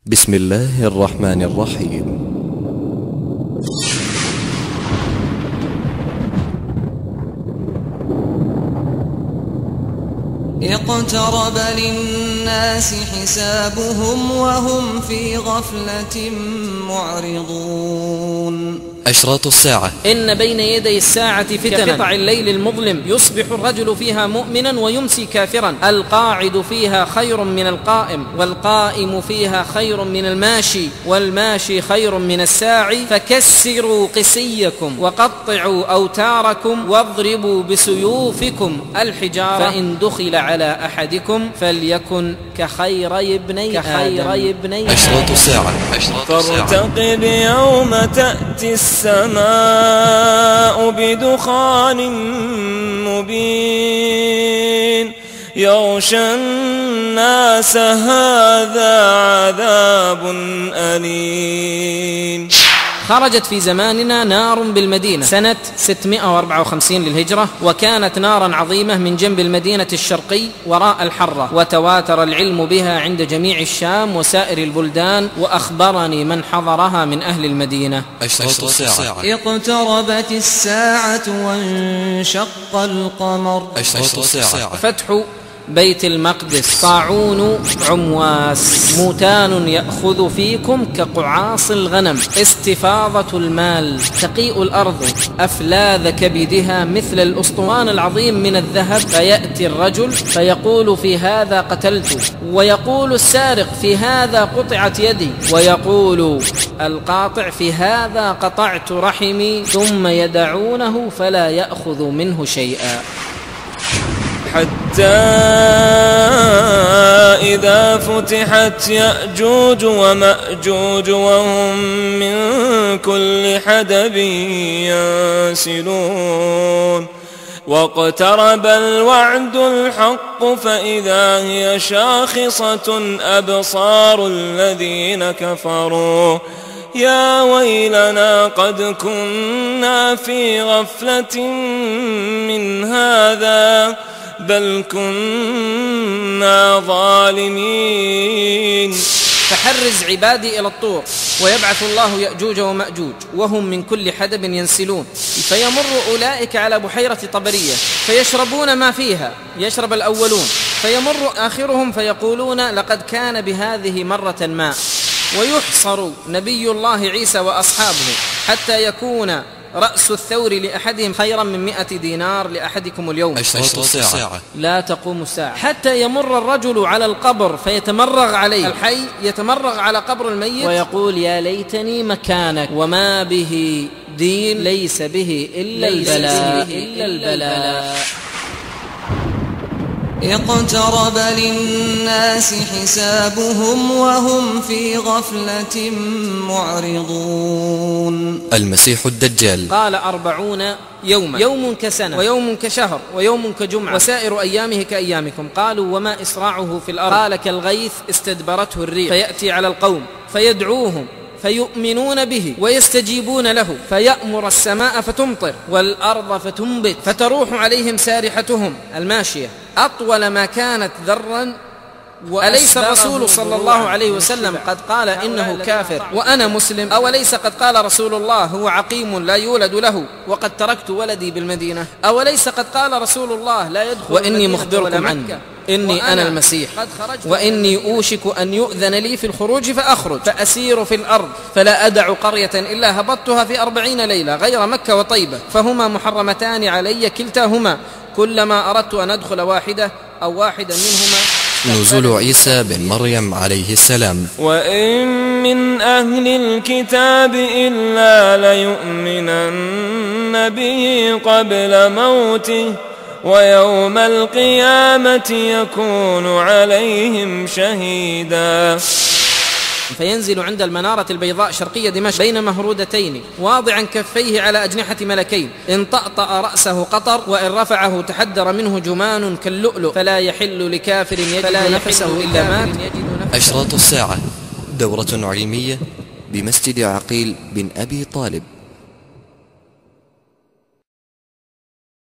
بسم الله الرحمن الرحيم. اقترب للناس حسابهم وهم في غفلة معرضون. أشراط الساعة. إن بين يدي الساعة فتنة كقطع الليل المظلم، يصبح الرجل فيها مؤمنا ويمسي كافرا، القاعد فيها خير من القائم، والقائم فيها خير من الماشي، والماشي خير من الساعي. فكسروا قسيكم وقطعوا أوتاركم واضربوا بسيوفكم الحجارة، فإن دخل على أحدكم فليكن كخيري ابني آدم. أشراط الساعة. فارتقب يوم تأتي السماء بدخان مبين يغشى الناس هذا عذاب أليم. خرجت في زماننا نار بالمدينة سنة 654 للهجرة، وكانت نارا عظيمة من جنب المدينة الشرقي وراء الحرة، وتواتر العلم بها عند جميع الشام وسائر البلدان، وأخبرني من حضرها من أهل المدينة. أشراط الساعة. اقتربت الساعة وانشق القمر. أشراط الساعة. فتح بيت المقدس، طاعون عمواس، موتان يأخذ فيكم كقعاص الغنم، استفاضة المال، تقيء الأرض، أفلاذ كبدها مثل الأسطوان العظيم من الذهب. فيأتي الرجل فيقول في هذا قتلت، ويقول السارق في هذا قطعت يدي، ويقول القاطع في هذا قطعت رحمي، ثم يدعونه فلا يأخذ منه شيئا. حتى إذا فتحت يأجوج ومأجوج وهم من كل حدب ينسلون، واقترب الوعد الحق فإذا هي شاخصة أبصار الذين كفروا يا ويلنا قد كنا في غفلة من هذا بل كنا ظالمين. فحرز عبادي إلى الطور، ويبعث الله يأجوج ومأجوج وهم من كل حدب ينسلون، فيمر أولئك على بحيرة طبرية فيشربون ما فيها، يشرب الأولون، فيمر آخرهم فيقولون لقد كان بهذه مرة ماء، ويحصر نبي الله عيسى وأصحابه حتى يكون رأس الثور لأحدهم خيرا من 100 دينار لأحدكم اليوم. أشراط الساعة. لا تقوم الساعة حتى يمر الرجل على القبر فيتمرغ عليه، الحي يتمرغ على قبر الميت ويقول يا ليتني مكانك، وما به دين ليس به إلا البلاء. اقترب للناس حسابهم وهم في غفلة معرضون. المسيح الدجال. قال 40 يوما، يوم كسنة ويوم كشهر ويوم كجمعة وسائر أيامه كأيامكم. قالوا وما إسراعه في الأرض؟ قال كالغيث استدبرته الريح، فيأتي على القوم فيدعوهم فيؤمنون به ويستجيبون له، فيأمر السماء فتمطر والأرض فتنبت، فتروح عليهم سارحتهم الماشية أطول ما كانت ذرا. أليس الرسول صلى الله عليه وسلم قد قال إنه كافر وأنا مسلم؟ أوليس قد قال رسول الله هو عقيم لا يولد له وقد تركت ولدي بالمدينة؟ أوليس قد قال رسول الله لا يدخل وإني مخبركم عنه إني أنا المسيح، وإني أوشك أن يؤذن لي في الخروج فأخرج فأسير في الأرض فلا أدع قرية إلا هبطتها في 40 ليلة غير مكة وطيبة، فهما محرمتان علي كلتاهما، كلما أردت أن أدخل واحدة أو واحدا منهما. نزول عيسى بن مريم عليه السلام. وإن من أهل الكتاب إلا ليؤمنن به قبل موته ويوم القيامة يكون عليهم شهيدا. فينزل عند المنارة البيضاء شرقية دمشق بين مهرودتين واضعا كفيه على أجنحة ملكين، إن طأطأ رأسه قطر وإن رفعه تحدر منه جمان كاللؤلؤ، فلا يحل لكافر يجد نفسه إلا مات. أشراط الساعة. دورة علمية بمسجد عقيل بن أبي طالب.